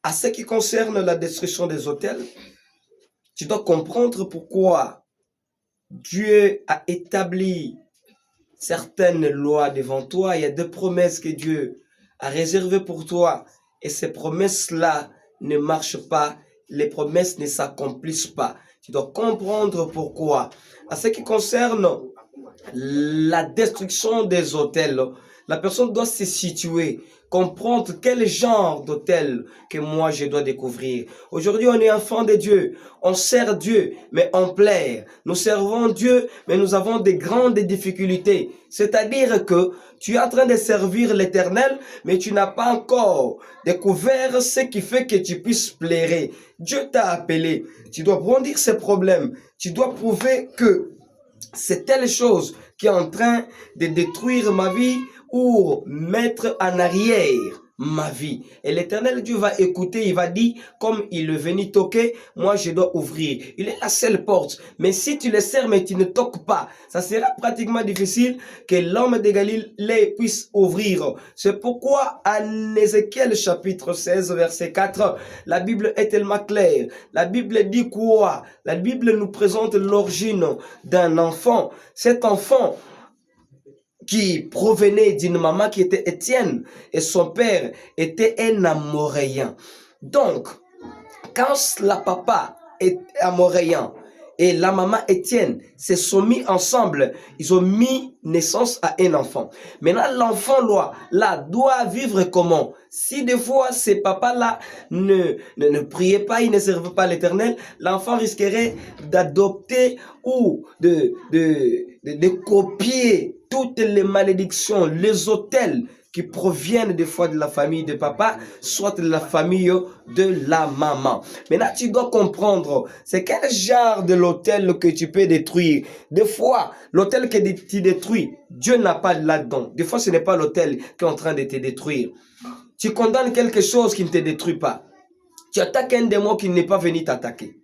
À ce qui concerne la destruction des autels, tu dois comprendre pourquoi Dieu a établi certaines lois devant toi. Il y a des promesses que Dieu a réservées pour toi. Et ces promesses-là ne marchent pas. Les promesses ne s'accomplissent pas. Tu dois comprendre pourquoi. À ce qui concerne la destruction des hôtels, la personne doit se situer, comprendre quel genre d'hôtel que moi je dois découvrir. Aujourd'hui, on est enfant de Dieu, on sert Dieu, mais on plaire. Nous servons Dieu, mais nous avons de grandes difficultés. C'est-à-dire que tu es en train de servir l'Éternel, mais tu n'as pas encore découvert ce qui fait que tu puisses plaire. Dieu t'a appelé, tu dois brandir ces problèmes, tu dois prouver que c'est telle chose qui est en train de détruire ma vie ou mettre en arrière ma vie. Et l'Éternel Dieu va écouter, il va dire, comme il est venu toquer, moi je dois ouvrir. Il est la seule porte. Mais si tu le sers mais tu ne toques pas, ça sera pratiquement difficile que l'homme de Galilée puisse ouvrir. C'est pourquoi en Ézéchiel chapitre 16 verset 4, la Bible est tellement claire. La Bible dit quoi? La Bible nous présente l'origine d'un enfant. Cet enfant qui provenait d'une maman qui était Étienne et son père était un Amoréen. Donc, quand la papa est Amoréen et la maman Étienne se sont mis ensemble, ils ont mis naissance à un enfant. Maintenant, l'enfant là doit vivre comment? Si des fois ces papas-là ne priaient pas, ils ne servaient pas l'Éternel, l'enfant risquerait d'adopter ou de copier toutes les malédictions, les autels qui proviennent des fois de la famille de papa, soit de la famille de la maman. Maintenant, tu dois comprendre, c'est quel genre de l'autel que tu peux détruire. Des fois, l'autel que tu détruis, Dieu n'a pas là-dedans. Des fois, ce n'est pas l'autel qui est en train de te détruire. Tu condamnes quelque chose qui ne te détruit pas. Tu attaques un démon qui n'est pas venu t'attaquer.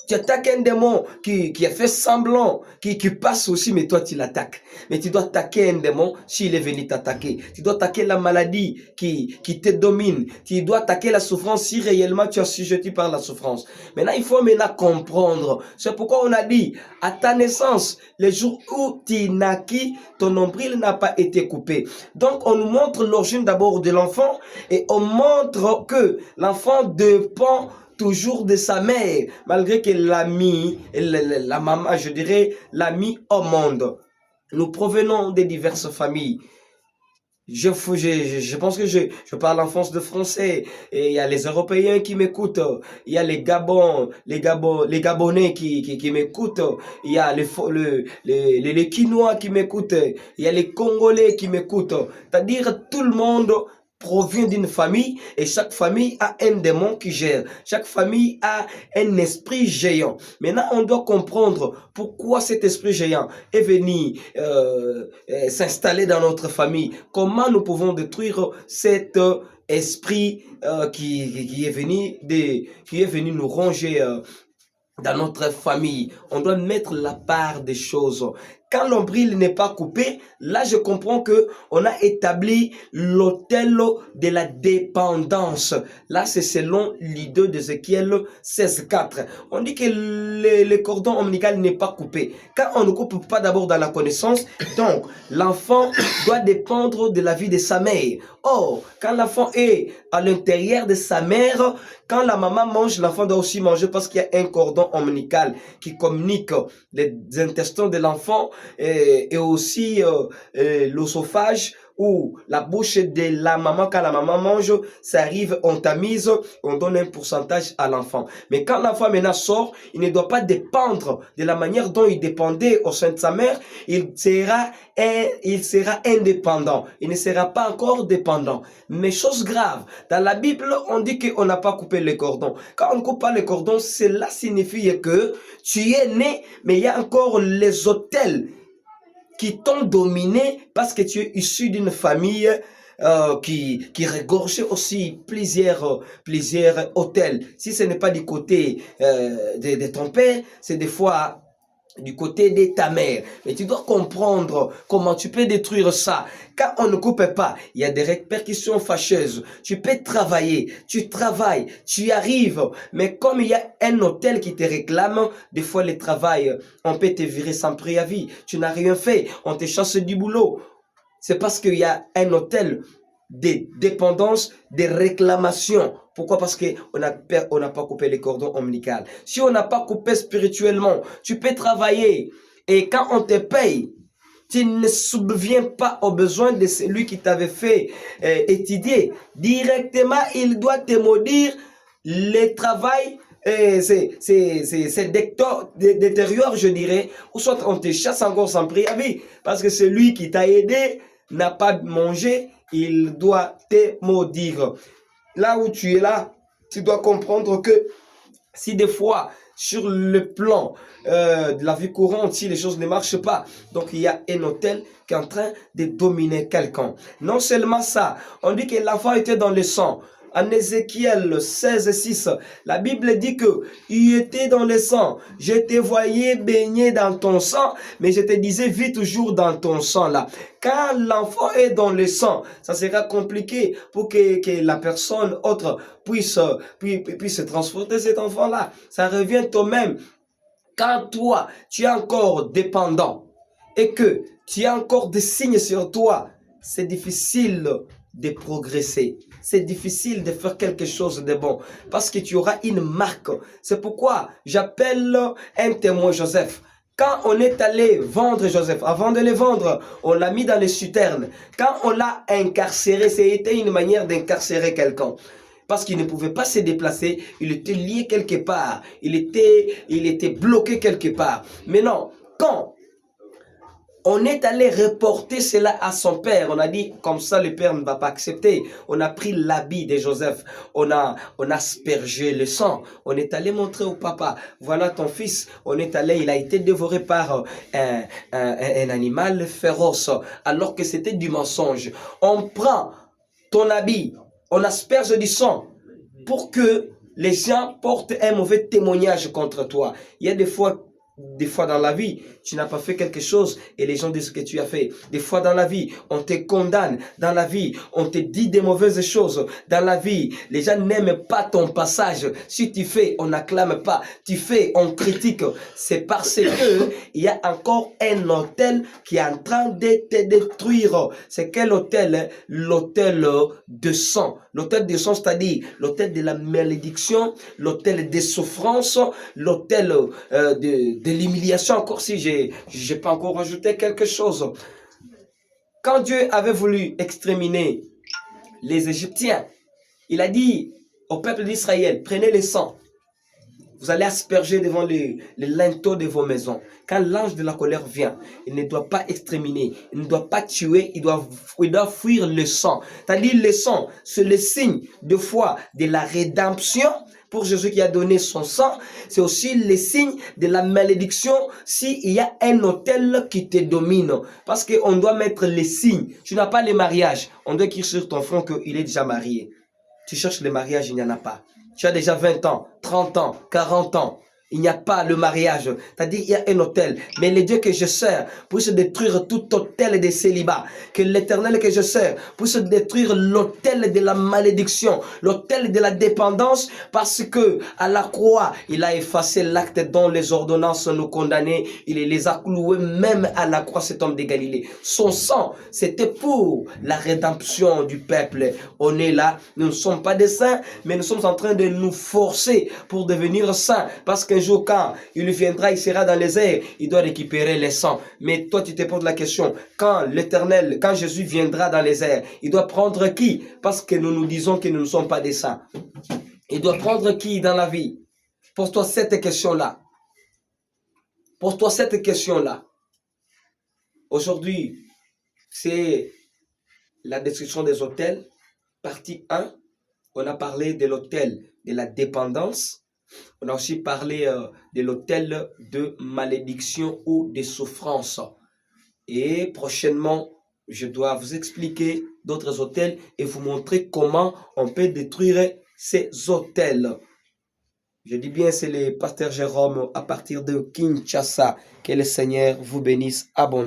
Tu attaques un démon qui a fait semblant, qui passe aussi, mais toi tu l'attaques. Mais tu dois attaquer un démon s'il est venu t'attaquer. Tu dois attaquer la maladie qui te domine. Tu dois attaquer la souffrance si réellement tu es assujetti par la souffrance. Maintenant, il faut maintenant comprendre. C'est pourquoi on a dit, à ta naissance, le jour où tu naquis, ton nombril n'a pas été coupé. Donc, on nous montre l'origine d'abord de l'enfant et on montre que l'enfant dépend toujours de sa mère, malgré que la maman, je dirais, l'a mis au monde. Nous provenons de diverses familles. Je pense que je parle en France de français, et il y a les Européens qui m'écoutent, il y a les Gabonais qui m'écoutent, il y a les Quinois qui m'écoutent, il y a les Congolais qui m'écoutent. C'est-à-dire tout le monde provient d'une famille et chaque famille a un démon qui gère. Chaque famille a un esprit géant. Maintenant, on doit comprendre pourquoi cet esprit géant est venu s'installer dans notre famille. Comment nous pouvons détruire cet esprit qui est venu nous ronger dans notre famille. On doit mettre la part des choses. Quand l'ombril n'est pas coupé, là je comprends que on a établi l'autel de la dépendance. Là c'est selon l'idée d'Ézéchiel 16:4. On dit que le cordon ombilical n'est pas coupé. Quand on ne coupe pas d'abord dans la connaissance, donc l'enfant doit dépendre de la vie de sa mère. Or, quand l'enfant est à l'intérieur de sa mère, quand la maman mange, l'enfant doit aussi manger parce qu'il y a un cordon ombilical qui communique les intestins de l'enfant et aussi l'œsophage ou la bouche de la maman. Quand la maman mange, ça arrive, on tamise, on donne un pourcentage à l'enfant. Mais quand l'enfant maintenant sort, il ne doit pas dépendre de la manière dont il dépendait au sein de sa mère. Il sera indépendant. Il ne sera pas encore dépendant. Mais chose grave, dans la Bible, on dit qu'on n'a pas coupé les cordons. Quand on ne coupe pas les cordons, cela signifie que tu es né, mais il y a encore les autels qui t'ont dominé parce que tu es issu d'une famille qui regorgeait aussi plusieurs hôtels. Si ce n'est pas du côté de ton père, c'est des fois du côté de ta mère. Mais tu dois comprendre comment tu peux détruire ça. Quand on ne coupe pas, il y a des répercussions fâcheuses. Tu peux travailler, tu travailles, tu y arrives. Mais comme il y a un hôtel qui te réclame, des fois le travail, on peut te virer sans préavis. Tu n'as rien fait, on te chasse du boulot. C'est parce qu'il y a un hôtel des dépendances, des réclamations. Pourquoi? Parce qu'on n'a pas coupé les cordons ombilicaux. Si on n'a pas coupé spirituellement, tu peux travailler. Et quand on te paye, tu ne subviens pas aux besoins de celui qui t'avait fait étudier. Directement, il doit te maudire le travail. C'est détériore, je dirais. Ou soit on te chasse encore sans préavis. Parce que celui qui t'a aidé n'a pas mangé, il doit te maudire. Là où tu es là, tu dois comprendre que si des fois, sur le plan de la vie courante, si les choses ne marchent pas, donc il y a un hôtel qui est en train de dominer quelqu'un. Non seulement ça, on dit que l'enfant était dans le sang. En Ézéchiel 16:6, la Bible dit que il était dans le sang. Je te voyais baigner dans ton sang, mais je te disais, vis toujours dans ton sang là. Quand l'enfant est dans le sang, ça sera compliqué pour que la personne autre puisse transporter cet enfant-là. Ça revient toi-même. Quand toi, tu es encore dépendant et que tu as encore des signes sur toi, c'est difficile de progresser. C'est difficile de faire quelque chose de bon parce que tu auras une marque. C'est pourquoi j'appelle un témoin Joseph. Quand on est allé vendre Joseph, avant de le vendre, on l'a mis dans les citernes. Quand on l'a incarcéré, c'était une manière d'incarcérer quelqu'un. Parce qu'il ne pouvait pas se déplacer, il était lié quelque part, il était bloqué quelque part. Mais non, quand on est allé reporter cela à son père. On a dit, comme ça, le père ne va pas accepter. On a pris l'habit de Joseph. On a aspergé le sang. On est allé montrer au papa, voilà ton fils. On est allé, il a été dévoré par un animal féroce, alors que c'était du mensonge. On prend ton habit, on asperge du sang pour que les gens portent un mauvais témoignage contre toi. Il y a des fois dans la vie, tu n'as pas fait quelque chose et les gens disent que tu as fait. Des fois dans la vie, on te condamne. Dans la vie, on te dit des mauvaises choses. Dans la vie, les gens n'aiment pas ton passage. Si tu fais, on n'acclame pas. Tu fais, on critique. C'est parce que il y a encore un hôtel qui est en train de te détruire. C'est quel hôtel? L'hôtel de sang. L'hôtel de sang, c'est-à-dire l'hôtel de la malédiction, l'hôtel des souffrances, l'hôtel de l'humiliation, encore si j'ai pas encore rajouté quelque chose. Quand Dieu avait voulu exterminer les Égyptiens, il a dit au peuple d'Israël, prenez le sang, vous allez asperger devant les linteaux de vos maisons. Quand l'ange de la colère vient, il ne doit pas exterminer, il ne doit pas tuer, il doit fuir le sang. C'est-à-dire le sang, c'est le signe de foi de la rédemption pour Jésus qui a donné son sang. C'est aussi le signe de la malédiction s'il y a un hôtel qui te domine. Parce qu'on doit mettre les signes. Tu n'as pas le mariage. On doit écrire sur ton front qu'il est déjà marié. Tu cherches le mariage, il n'y en a pas. Tu as déjà 20 ans, 30 ans, 40 ans. Il n'y a pas le mariage. C'est-à-dire, il y a un hôtel. Mais le Dieu que je sers puisse détruire tout hôtel de célibat. Que l'Éternel que je sers puisse détruire l'hôtel de la malédiction, l'hôtel de la dépendance, parce que à la croix, il a effacé l'acte dont les ordonnances nous condamnaient. Il les a cloués même à la croix, cet homme de Galilée. Son sang, c'était pour la rédemption du peuple. On est là, nous ne sommes pas des saints, mais nous sommes en train de nous forcer pour devenir saints. Parce que un jour, quand il viendra, il sera dans les airs, il doit récupérer les sangs. Mais toi, tu te poses la question, quand l'Éternel, quand Jésus viendra dans les airs, il doit prendre qui? Parce que nous nous disons que nous ne sommes pas des saints. Il doit prendre qui dans la vie? Pose-toi cette question-là. Pose-toi cette question-là. Aujourd'hui, c'est la destruction des hôtels, partie 1. On a parlé de l'hôtel de la dépendance. On a aussi parlé de l'hôtel de malédiction ou de souffrance. Et prochainement, je dois vous expliquer d'autres hôtels et vous montrer comment on peut détruire ces hôtels. Je dis bien, c'est le pasteur Jérôme à partir de Kinshasa. Que le Seigneur vous bénisse abondamment.